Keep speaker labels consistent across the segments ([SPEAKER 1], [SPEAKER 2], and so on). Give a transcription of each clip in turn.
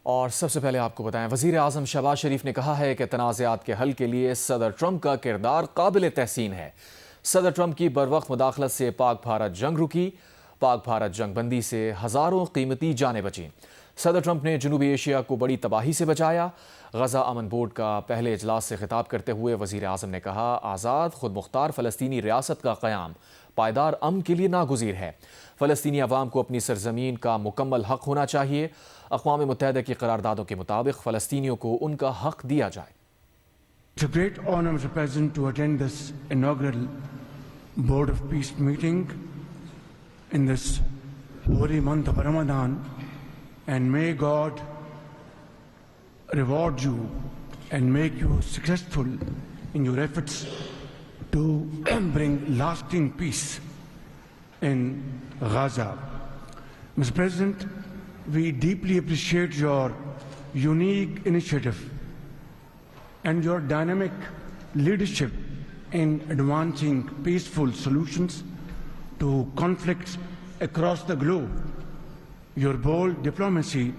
[SPEAKER 1] اور سب سے پہلے آپ کو بتائیں، وزیر اعظم شہباز شریف نے کہا ہے کہ تنازعات کے حل کے لیے صدر ٹرمپ کا کردار قابل تحسین ہے۔ صدر ٹرمپ کی بروقت مداخلت سے پاک بھارت جنگ رکی، پاک بھارت جنگ بندی سے ہزاروں قیمتی جانیں بچیں۔ صدر ٹرمپ نے جنوبی ایشیا کو بڑی تباہی سے بچایا۔ غزہ امن بورڈ کا پہلے اجلاس سے خطاب کرتے ہوئے وزیر اعظم نے کہا، آزاد خود مختار فلسطینی ریاست کا قیام پائیدار امن کے لیے ناگزیر ہے۔ فلسطینی عوام کو اپنی سرزمین کا مکمل حق ہونا چاہیے۔ اقوام متحدہ کی قراردادوں کے مطابق فلسطینیوں کو ان کا حق دیا جائے۔
[SPEAKER 2] It's a great honor, Mr. President, to attend this inaugural Board of Peace meeting in this holy month of Ramadan, and may God reward you and make you successful in your efforts to bring lasting peace in Gaza. Mr. President, we deeply appreciate your unique initiative and your dynamic leadership in advancing peaceful solutions to conflicts across the globe. Your bold diplomacy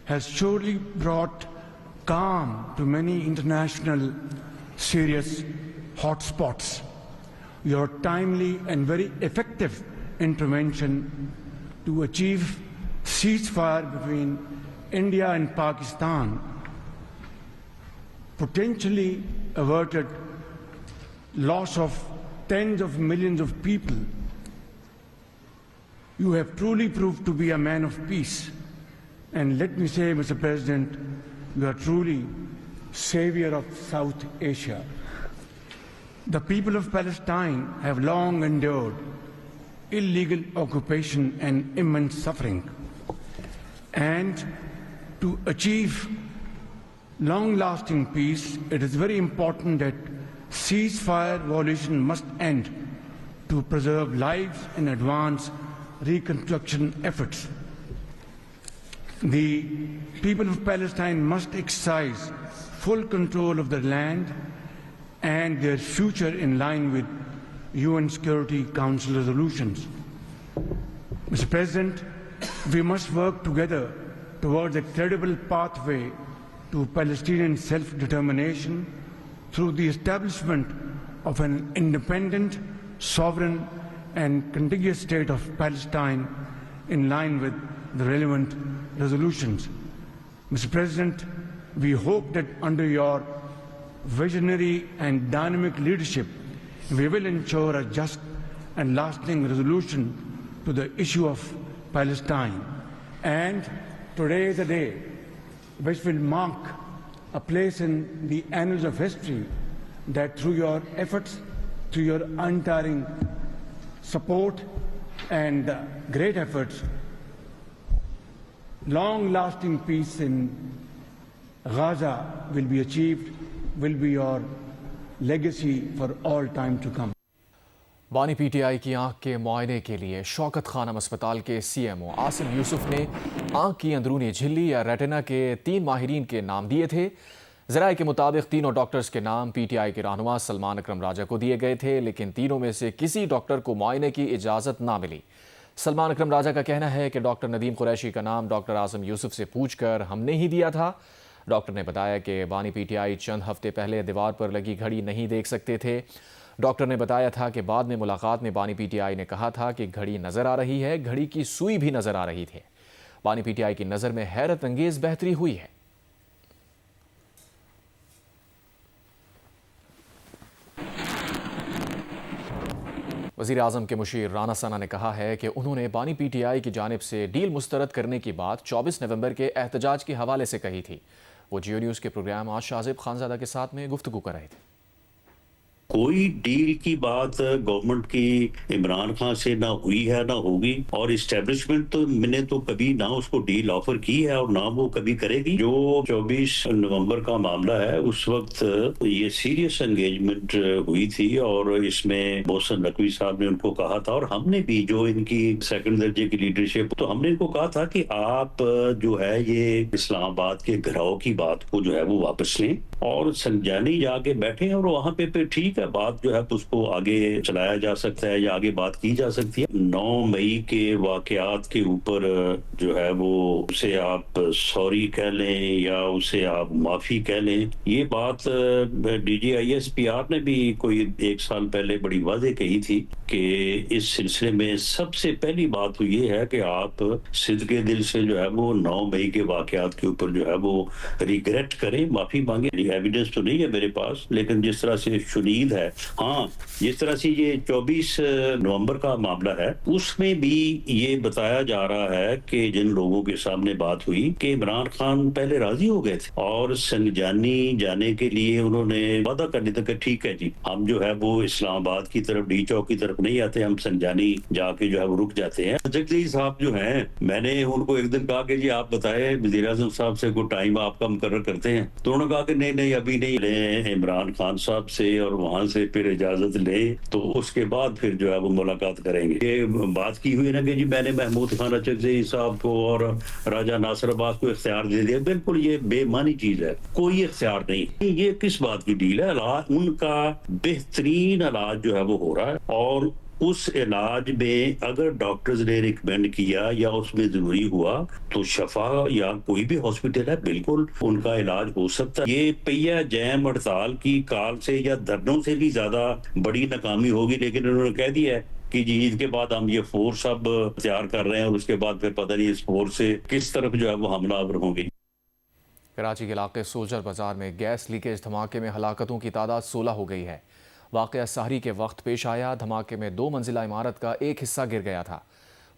[SPEAKER 2] has surely brought calm to many international serious hotspots. Your timely and very effective intervention to achieve ceasefire between India and Pakistan potentially averted loss of tens of millions of people. You have truly proved to be a man of peace. And let me say, Mr. President, you are truly savior of South Asia. The people of Palestine have long endured illegal occupation and immense suffering. And to achieve long-lasting peace, it is very important that ceasefire violation must end to preserve lives and advance reconstruction efforts. The people of Palestine must exercise full control of their land and their future in line with UN Security Council resolutions. Mr. President, we must work together towards a credible pathway to Palestinian self-determination through the establishment of an independent, sovereign, and contiguous state of Palestine in line with the relevant resolutions. Mr. President, we hope that under your visionary and dynamic leadership, we will ensure a just and lasting resolution to the issue of Palestine. And today is a day which will mark a place in the annals of history, that through your efforts, through your untiring support and great efforts, long-lasting peace in Gaza will be achieved, will be your legacy for all time to come.
[SPEAKER 1] بانی P T I کی آنکھ کے معائنے کے لیے شوکت خانم اسپتال کے C M O Asim یوسف نے آنکھ کی اندرونی جھلی یا ریٹنا کے 3 ماہرین کے نام دیے تھے۔ ذرائع کے مطابق تینوں ڈاکٹرز کے نام پی ٹی آئی کے رہنما سلمان اکرم راجہ کو دیے گئے تھے، لیکن تینوں میں سے کسی ڈاکٹر کو معائنے کی اجازت نہ ملی۔ سلمان اکرم راجہ کا کہنا ہے کہ ڈاکٹر ندیم قریشی کا نام ڈاکٹر عاصم یوسف سے پوچھ کر ہم نے ہی دیا تھا۔ ڈاکٹر نے بتایا کہ بانی پی ٹی آئی چند ہفتے پہلے دیوار پر لگی گھڑی نہیں دیکھ سکتے تھے۔ ڈاکٹر نے بتایا تھا کہ بعد میں ملاقات میں بانی پی ٹی آئی نے کہا تھا کہ گھڑی نظر آ رہی ہے، گھڑی کی سوئی بھی نظر آ رہی تھی۔ بانی پی ٹی آئی کی نظر میں حیرت انگیز بہتری ہوئی ہے۔ وزیر اعظم کے مشیر رانا ثنا نے کہا ہے کہ انہوں نے بانی پی ٹی آئی کی جانب سے ڈیل مسترد کرنے کی بات 24 نومبر کے احتجاج کے حوالے سے کہی تھی۔ وہ جیو نیوز کے پروگرام آج شاہزیب خانزادہ کے ساتھ میں گفتگو کر رہے تھے۔
[SPEAKER 3] کوئی ڈیل کی بات گورنمنٹ کی عمران خان سے نہ ہوئی ہے نہ ہوگی، اور اسٹیبلشمنٹ نے تو کبھی نہ اس کو ڈیل آفر کی ہے اور نہ وہ کبھی کرے گی۔ جو 24 نومبر کا معاملہ ہے، اس وقت یہ سیریس انگیجمنٹ ہوئی تھی اور اس میں محسن نقوی صاحب نے ان کو کہا تھا، اور ہم نے بھی جو ان کی سیکنڈ درجے کی لیڈرشپ، تو ہم نے ان کو کہا تھا کہ آپ جو ہے یہ اسلام آباد کے گھراؤ کی بات کو جو ہے وہ واپس لیں اور سنجانی جا کے بیٹھیں اور وہاں پہ ٹھیک ٹھیک ہے، بات جو ہے تو اس کو آگے چلایا جا سکتا ہے یا آگے بات کی جا سکتی ہے۔ 9 مئی کے واقعات کے اوپر جو ہے وہ اسے آپ سوری کہہ لیں یا اسے آپ معافی کہہ لیں، یہ بات D G I S P R نے بھی کوئی 1 سال پہلے بڑی واضح کہی تھی کہ اس سلسلے میں سب سے پہلی بات تو یہ ہے کہ آپ صدقے دل سے جو ہے وہ 9 مئی کے واقعات کے اوپر جو ہے وہ ریگریٹ کریں، معافی مانگیں۔ ایویڈنس تو نہیں ہے میرے پاس، لیکن جس طرح سے شنید ہے، ہاں جس طرح سے یہ 24 نومبر کا معاملہ ہے، اس میں بھی یہ بتایا جا رہا ہے کہ جن لوگوں کے سامنے بات ہوئی کہ عمران خان پہلے راضی ہو گئے تھے اور سنجانی جانے کے لیے انہوں نے وعدہ کرنے تک کہ ٹھیک ہے جی ہم جو ہے وہ اسلام آباد کی طرف ڈی چوک کی طرف نہیں آتے، ہم سنجانی جا کے جو ہے وہ رک جاتے ہیں۔ جگدیش صاحب جو ہیں، میں نے ان کو ایک دن کہا کہ جی آپ بتائیں وزیر اعظم صاحب سے کوئی ٹائم آپ کا مقرر کرتے ہیں، تو انہوں نے کہا کہ نہیں ابھی نہیں، لیں عمران خان صاحب سے اور وہاں سے پھر اجازت لیں تو اس کے بعد پھر جو ہے وہ ملاقات کریں گے۔ یہ بات کی ہوئی نا کہ جی میں نے محمود خان اچکزئی صاحب کو اور راجہ ناصر عباس کو اختیار دے دیا، بالکل یہ بے معنی چیز ہے، کوئی اختیار نہیں۔ یہ کس بات کی ڈیل ہے؟ علاج ان کا بہترین علاج جو ہے وہ ہو رہا ہے، اور اس علاج میں اگر ڈاکٹرز نے ریکمینڈ کیا یا اس میں ضروری ہوا تو شفا یا کوئی بھی ہاسپٹل ہے بالکل ان کا علاج ہو سکتا ہے۔ یہ پہیا جیم ہڑتال کی کال سے یا دھرنوں سے بھی زیادہ بڑی ناکامی ہوگی، لیکن انہوں نے کہہ دیا ہے کہ جی عید کے بعد ہم یہ فورس اب تیار کر رہے ہیں اور اس کے بعد پھر پتہ نہیں اس فورس سے کس طرف جو ہے وہ حملہ آور ہوں گے۔
[SPEAKER 1] کراچی کے علاقے سولجر بازار میں گیس لیکیج دھماکے میں ہلاکتوں کی تعداد 16 ہو گئی ہے۔ واقعہ سحری کے وقت پیش آیا۔ دھماکے میں 2 منزلہ عمارت کا ایک حصہ گر گیا تھا۔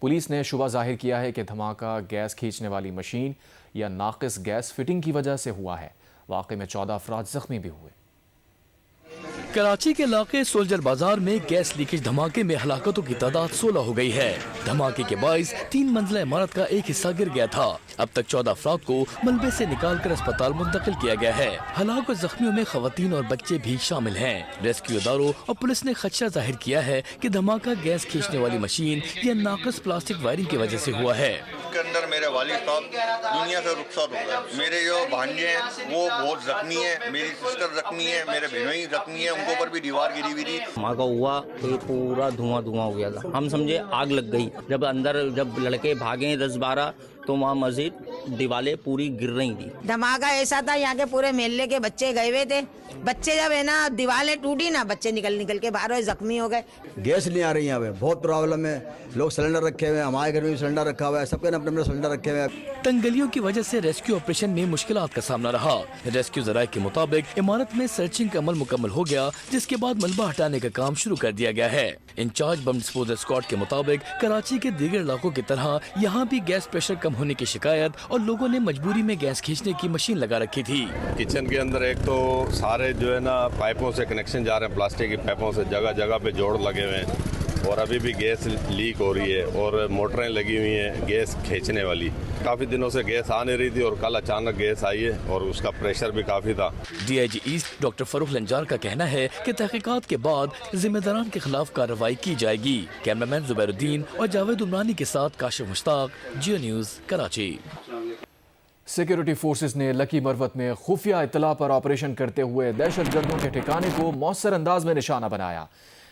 [SPEAKER 1] پولیس نے شبہ ظاہر کیا ہے کہ دھماکہ گیس کھینچنے والی مشین یا ناقص گیس فٹنگ کی وجہ سے ہوا ہے۔ واقعے میں 14 افراد زخمی بھی ہوئے۔
[SPEAKER 4] کراچی کے علاقے سولجر بازار میں گیس لیکیج دھماکے میں ہلاکتوں کی تعداد 16 ہو گئی ہے۔ دھماکے کے باعث 3 منزلہ عمارت کا ایک حصہ گر گیا تھا۔ اب تک 14 افراد کو ملبے سے نکال کر اسپتال منتقل کیا گیا ہے۔ ہلاک زخمیوں میں خواتین اور بچے بھی شامل ہیں۔ ریسکیو اداروں اور پولیس نے خدشہ ظاہر کیا ہے کہ دھماکہ گیس کھینچنے والی مشین یا ناقص پلاسٹک وائرنگ کی وجہ سے ہوا ہے۔
[SPEAKER 5] اس کے اندر میرے والد صاحب دنیا سے رخصت ہو گئے، میرے جو بھانجے ہیں وہ بہت زخمی ہیں، میری سسٹر زخمی ہے، میرے بہنوئی زخمی ہیں، ان کے اوپر بھی دیوار گری ہوئی تھی۔
[SPEAKER 6] دھماکہ ہوا تو پورا دھواں ہو گیا تھا، ہم سمجھے آگ لگ گئی۔ جب لڑکے بھاگے 10-12 تو وہاں مزید دیوالیں پوری گر رہی تھی۔
[SPEAKER 7] دھماکہ ایسا تھا یہاں کے پورے محلے کے بچے گئے ہوئے تھے، بچے جب ہے نا دیوالیں ٹوٹی نا، بچے نکل کے باہر ہوئے، زخمی ہو گئے۔
[SPEAKER 8] گیس نہیں آ رہی یہاں پہ، بہت پرابلم ہے۔ لوگ سلنڈر رکھے ہوئے ہیں، ہمارے گھر میں بھی سلنڈر رکھا ہوا ہے، سب کے اپنے سلنڈر رکھے ہوئے ہیں۔
[SPEAKER 4] تنگلیوں کی وجہ سے ریسکیو آپریشن میں مشکلات کا سامنا رہا۔ ریسکیو ذرائع کے مطابق عمارت میں سرچنگ کا عمل مکمل ہو گیا، جس کے بعد ملبہ ہٹانے کا کام شروع کر دیا گیا ہے۔ انچارج بم ڈسپوزل اسکواڈ کے مطابق کراچی کے دیگر علاقوں کی طرح یہاں بھی گیس پریشر کم ہونے کی شکایت اور لوگوں نے مجبوری میں گیس کھینچنے کی مشین لگا رکھی تھی۔
[SPEAKER 9] کچن کے اندر ایک تو سارے جو ہے نا پائپوں سے کنیکشن جا رہے ہیں، پلاسٹک کی پائپوں سے جگہ جگہ پہ جوڑ لگے ہوئے ہیں، اور ابھی بھی گیس لیک ہو رہی ہے اور موٹریں لگی ہوئی ہیں گیس کھینچنے والی۔ کافی دنوں سے گیس آ نہیں رہی تھی اور کل اچانک گیس آئی ہے اور اس کا پریشر بھی کافی تھا۔
[SPEAKER 4] D I G east doctor Farrukh Lanjar کا کہنا ہے کہ تحقیقات کے بعد ذمہ داران کے خلاف کارروائی کی جائے گی۔ کیمرامین زبیر الدین اور جاوید عمرانی کے ساتھ Kashif Mushtaq, Geo News Karachi.
[SPEAKER 1] Security forces نے لکی مروت میں خفیہ اطلاع پر آپریشن کرتے ہوئے دہشت گردوں کے ٹھکانے کو مؤثر انداز میں نشانہ بنایا،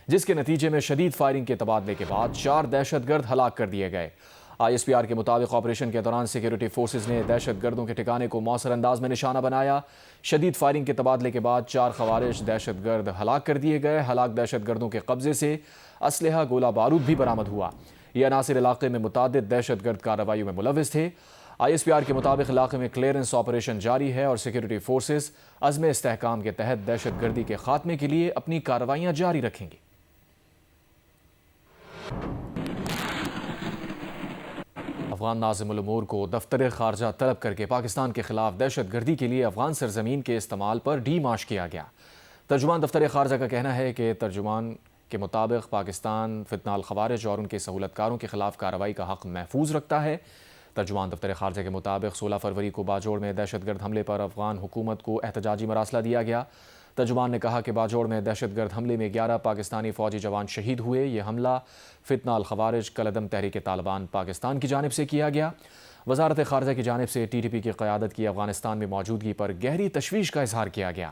[SPEAKER 1] جس کے نتیجے میں شدید فائرنگ کے تبادلے کے بعد 4 دہشت گرد ہلاک کر دیے گئے۔ آئی ایس پی آر کے مطابق آپریشن کے دوران سیکیورٹی فورسز نے دہشت گردوں کے ٹھکانے کو مؤثر انداز میں نشانہ بنایا۔ شدید فائرنگ کے تبادلے کے بعد 4 خوارج دہشت گرد ہلاک کر دیے گئے۔ ہلاک دہشت گردوں کے قبضے سے اسلحہ گولہ بارود بھی برآمد ہوا۔ یہ عناصر علاقے میں متعدد دہشت گرد کارروائیوں میں ملوث تھے۔ آئی ایس پی آر کے مطابق علاقے میں کلیئرنس آپریشن جاری ہے اور سیکیورٹی فورسز عزم استحکام کے تحت دہشت گردی کے خاتمے کے لیے اپنی کارروائیاں جاری رکھیں گی۔ افغان ناظم الامور کو دفتر خارجہ طلب کر کے پاکستان کے خلاف دہشت گردی کے لیے افغان سرزمین کے استعمال پر ڈی مارچ کیا گیا۔ ترجمان دفتر خارجہ کا کہنا ہے کہ ترجمان کے مطابق پاکستان فتنہ الخوارج اور ان کے سہولت کاروں کے خلاف کارروائی کا حق محفوظ رکھتا ہے۔ ترجمان دفتر خارجہ کے مطابق 16 فروری کو باجوڑ میں دہشت گرد حملے پر افغان حکومت کو احتجاجی مراسلہ دیا گیا۔ ترجمان نے کہا کہ باجوڑ میں دہشت گرد حملے میں 11 پاکستانی فوجی جوان شہید ہوئے۔ یہ حملہ فتنہ الخوارج کالعدم تحریک طالبان پاکستان کی جانب سے کیا گیا۔ وزارت خارجہ کی جانب سے ٹی ٹی پی کی قیادت کی افغانستان میں موجودگی پر گہری تشویش کا اظہار کیا گیا۔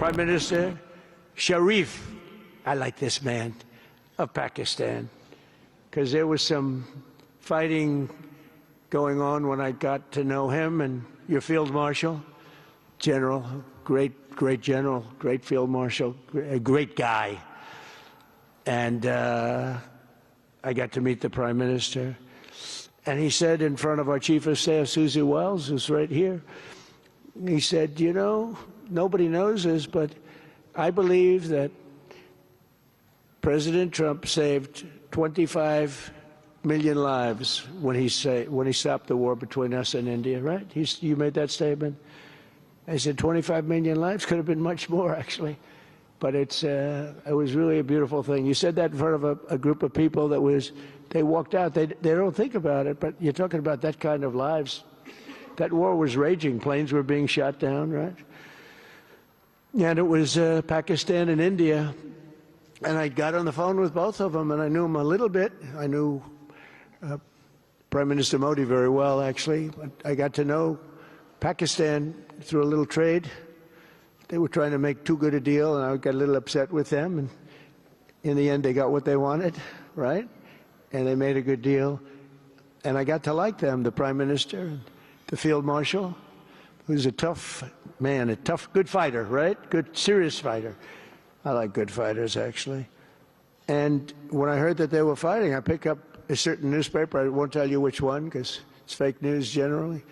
[SPEAKER 2] Prime Minister Sharif, I like this man, of Pakistan, because there was some fighting going on when I got to know him, and your Field Marshal, General, great General, great Field Marshal, a great guy. And I got to meet the Prime Minister, and he said in front of our Chief of Staff, Susie Wells, who's right here, he said, you know, nobody knows this, but I believe that President Trump saved 25 million lives when he stopped the war between us and India, right? You made that statement. I said 25 million lives, could have been much more actually, but it was really a beautiful thing. You said that in front of a group of people they walked out. They don't think about it, but you're talking about that kind of lives. That war was raging. Planes were being shot down, right? And it was Pakistan and India. And I got on the phone with both of them, and I knew them a little bit. I knew Prime Minister Modi very well, actually. But I got to know Pakistan through a little trade. They were trying to make too good a deal, and I got a little upset with them. And in the end, they got what they wanted, right? And they made a good deal. And I got to like them, the Prime Minister, the Field Marshal, who's a tough man, a tough, good fighter, right? Good, serious fighter. I like good fighters, actually. And when I heard that they were fighting, I picked up a certain newspaper. I won't tell you which one because it's fake news generally.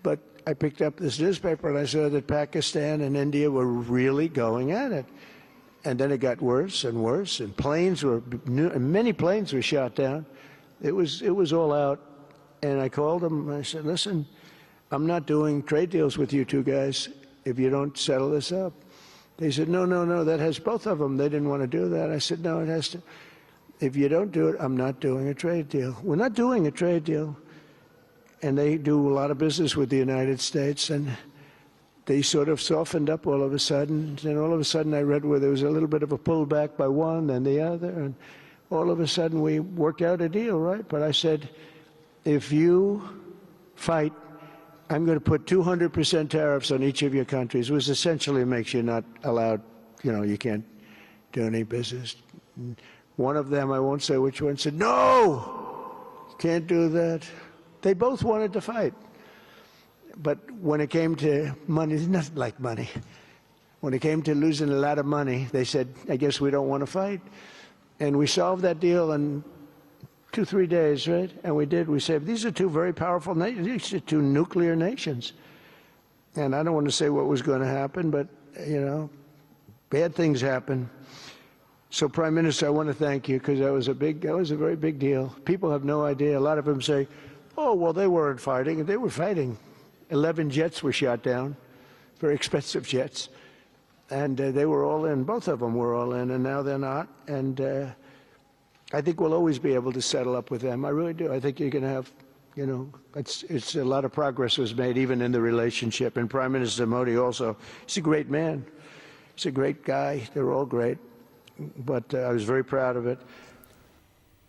[SPEAKER 2] But I picked up this newspaper and I saw that Pakistan and India were really going at it. And then it got worse and worse, and many planes were shot down. It was all out. And I called them and I said, listen, I'm not doing trade deals with you two guys if you don't settle this up. They said, no, that has both of them. They didn't want to do that. I said, no, it has to. If you don't do it, I'm not doing a trade deal. We're not doing a trade deal. And they do a lot of business with the United States, and they sort of softened up all of a sudden. And all of a sudden I read where there was a little bit of a pullback by one, then the other, and all of a sudden we worked out a deal, right? But I said, if you fight, I'm going to put 200% tariffs on each of your countries, which essentially makes you not allowed, you can't do any business. One of them, I won't say which one, said, no, you can't do that. They both wanted to fight. But when it came to money, it's nothing like money. When it came to losing a lot of money, they said, I guess we don't want to fight. And we solved that deal in 2-3 days, right? And we did. We said, these are two very powerful nations. These are two nuclear nations. And I don't want to say what was going to happen, but, bad things happen. So, Prime Minister, I want to thank you because that was a very big deal. People have no idea. A lot of them say, oh, well, they weren't fighting. They were fighting. 11 jets were shot down, very expensive jets. And they were all in. Both of them were all in, and now they're not. And I think we'll always be able to settle up with them. I really do. I think you're going to have, it's a lot of progress was made even in the relationship. And Prime Minister Modi also, he's a great man. He's a great guy. They're all great. But I was very proud of it.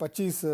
[SPEAKER 10] 25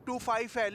[SPEAKER 11] 25L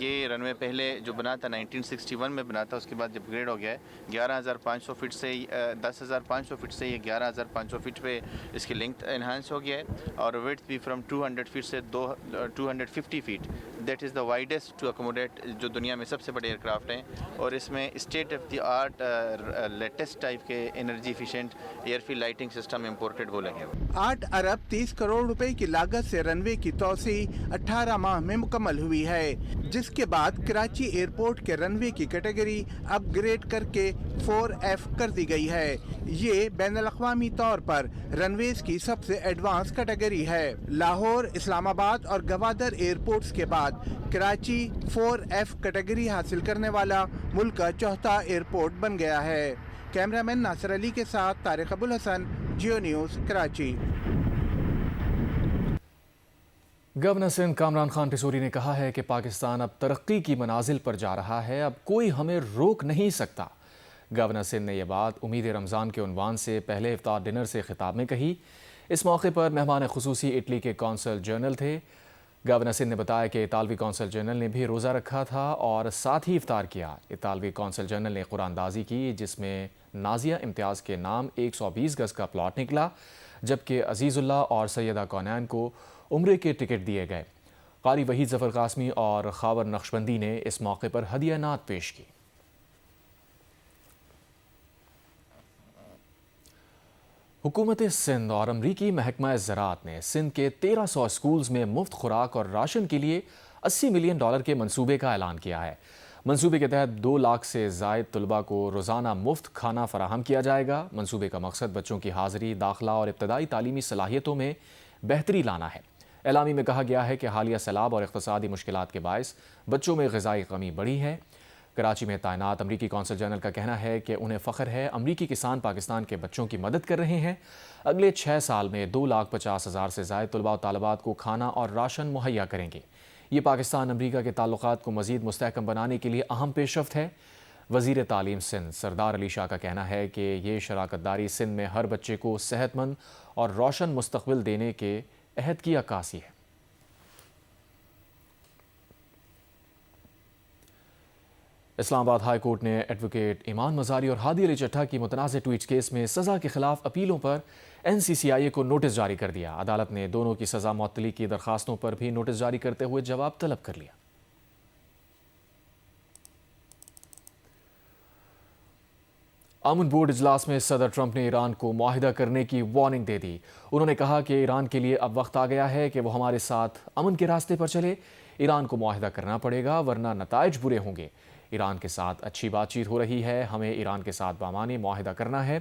[SPEAKER 12] یہ رن وے پہلے جو بنا تھا 1961 میں بنا تھا، اس کے بعد جب گریڈ ہو گیا ہے 11,500 فٹ سے 10,500 فٹ سے یہ 11,500 فٹ پہ اس کی لینتھ انہانس ہو گیا ہے، اور ویڈتھ بھی فرام 200 فٹ سے 250 feet, that is the widest to accommodate جو دنیا میں سب سے بڑے ایئر کرافٹ ہیں، اور اس میں state of the art latest type کے energy efficient airfield lighting system imported وہ لگے ہوئے۔
[SPEAKER 11] 8 ارب 30 کروڑ روپے کی لاگت سے رن وے کی توسیع 18 ماہ میں مکمل ہوئی ہے، جس کے بعد کراچی ایئرپورٹ کے رن وے کی کیٹیگری اپ گریڈ کر کے 4F کر دی گئی ہے۔ یہ بین الاقوامی طور پر رن ویز کی سب سے ایڈوانس کیٹیگری ہے۔ لاہور، اسلام آباد اور گوادر ایئرپورٹس کے بعد کراچی 4F کیٹیگری حاصل کرنے والا ملک کا چوتھا ایئرپورٹ بن گیا ہے۔ کیمرامین ناصر علی کے ساتھ طارق ابوالحسن، جیو نیوز، کراچی۔
[SPEAKER 1] گورنر سندھ کامران خان ٹسوری نے کہا ہے کہ پاکستان اب ترقی کی منازل پر جا رہا ہے، اب کوئی ہمیں روک نہیں سکتا۔ گورنر سندھ نے یہ بات امید رمضان کے عنوان سے پہلے افطار ڈنر سے خطاب میں کہی۔ اس موقع پر مہمان خصوصی اٹلی کے کونسل جنرل تھے۔ گورنر سندھ نے بتایا کہ اطالوی کونسل جنرل نے بھی روزہ رکھا تھا اور ساتھ ہی افطار کیا۔ اطالوی کونسل جنرل نے قرآن دازی کی، جس میں نازیہ امتیاز کے نام 120 گز کا پلاٹ نکلا، جبکہ عزیز اللہ اور سیدہ کونین کو عمرے کے ٹکٹ دیے گئے۔ قاری وحید ظفر قاسمی اور خاور نقشبندی نے اس موقع پر ہدیہ نعت پیش کی۔ حکومت سندھ اور امریکی محکمہ زراعت نے سندھ کے 1300 اسکولز میں مفت خوراک اور راشن کے لیے $80 ملین کے منصوبے کا اعلان کیا ہے۔ منصوبے کے تحت 2 لاکھ سے زائد طلباء کو روزانہ مفت کھانا فراہم کیا جائے گا۔ منصوبے کا مقصد بچوں کی حاضری، داخلہ اور ابتدائی تعلیمی صلاحیتوں میں بہتری لانا ہے۔ اعلامی میں کہا گیا ہے کہ حالیہ سیلاب اور اقتصادی مشکلات کے باعث بچوں میں غذائی کمی بڑھی ہے۔ کراچی میں تعینات امریکی کونسل جنرل کا کہنا ہے کہ انہیں فخر ہے امریکی کسان پاکستان کے بچوں کی مدد کر رہے ہیں۔ اگلے 6 سال میں 2,50,000 سے زائد طلباء و طالبات کو کھانا اور راشن مہیا کریں گے۔ یہ پاکستان امریکہ کے تعلقات کو مزید مستحکم بنانے کے لیے اہم پیش رفت ہے۔ وزیر تعلیم سندھ سردار علی شاہ کا کہنا ہے کہ یہ شراکت داری سندھ میں ہر بچے کو صحت مند اور روشن مستقبل دینے کے عہد کی عکاسی ہے۔ اسلام آباد ہائی کورٹ نے ایڈوکیٹ ایمان مزاری اور ہادی علی چٹھا کی متنازع ٹویٹس کیس میں سزا کے خلاف اپیلوں پر NCCIA کو نوٹس جاری کر دیا۔ عدالت نے دونوں کی سزا معطلی کی درخواستوں پر بھی نوٹس جاری کرتے ہوئے جواب طلب کر لیا۔ امن بورڈ اجلاس میں صدر ٹرمپ نے ایران کو معاہدہ کرنے کی وارننگ دے دی۔ انہوں نے کہا کہ ایران کے لیے اب وقت آ گیا ہے کہ وہ ہمارے ساتھ امن کے راستے پر چلے۔ ایران کو معاہدہ کرنا پڑے گا ورنہ نتائج برے ہوں گے۔ ایران کے ساتھ اچھی بات چیت ہو رہی ہے، ہمیں ایران کے ساتھ بامعنی معاہدہ کرنا ہے۔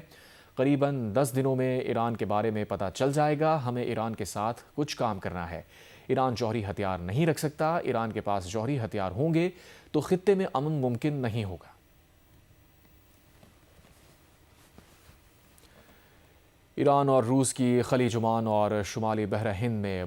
[SPEAKER 1] قریباً 10 دنوں میں ایران کے بارے میں پتہ چل جائے گا۔ ہمیں ایران کے ساتھ کچھ کام کرنا ہے۔ ایران جوہری ہتھیار نہیں رکھ سکتا۔ ایران کے پاس جوہری ہتھیار ہوں گے تو خطے میں امن ممکن نہیں ہوگا۔ ایران اور روس کی خلیج عمان اور شمالی بحر ہند میں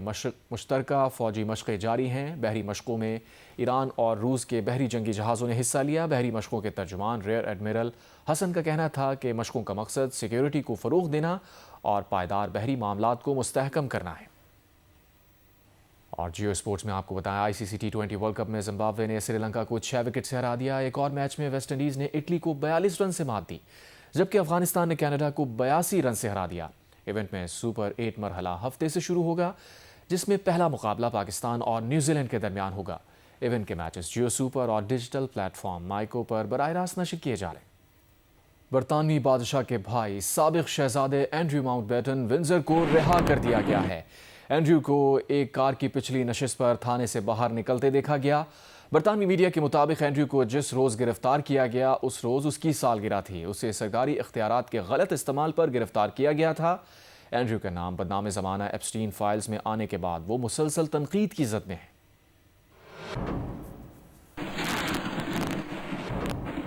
[SPEAKER 1] مشترکہ فوجی مشقیں جاری ہیں۔ بحری مشقوں میں ایران اور روس کے بحری جنگی جہازوں نے حصہ لیا۔ بحری مشقوں کے ترجمان ریئر ایڈمرل حسن کا کہنا تھا کہ مشقوں کا مقصد سیکیورٹی کو فروغ دینا اور پائیدار بحری معاملات کو مستحکم کرنا ہے۔ اور جیو اسپورٹس میں آپ کو بتایا ICC T20 ورلڈ کپ میں زمبابوے نے سری لنکا کو 6 وکٹ سے ہرا دیا۔ ایک اور میچ میں ویسٹ انڈیز نے اٹلی کو 42 رن سے مات دی، جبکہ افغانستان نے کینیڈا کو 82 رن سے ہرا دیا۔ ایونٹ میں سپر 8 مرحلہ ہفتے سے شروع ہوگا، جس میں پہلا مقابلہ پاکستان اور نیوزی لینڈ کے درمیان ہوگا۔ ایونٹ کے میچز جیو سپر اور ڈیجیٹل پلیٹ فارم مائیکو پر براہ راست نشر کیے جا رہے ہیں۔ برطانوی بادشاہ کے بھائی سابق شہزادے اینڈریو ماؤنٹ بیٹن ونزر کو رہا کر دیا گیا ہے۔ اینڈریو کو ایک کار کی پچھلی نشست پر تھانے سے باہر نکلتے دیکھا گیا۔ برطانوی میڈیا کے مطابق اینڈریو کو جس روز گرفتار کیا گیا اس روز اس کی سالگرہ تھی۔ اسے سرکاری اختیارات کے غلط استعمال پر گرفتار کیا گیا تھا۔ اینڈریو کا نام بدنام زمانہ ایپسٹین فائلز میں آنے کے بعد وہ مسلسل تنقید کی زد میں ہے۔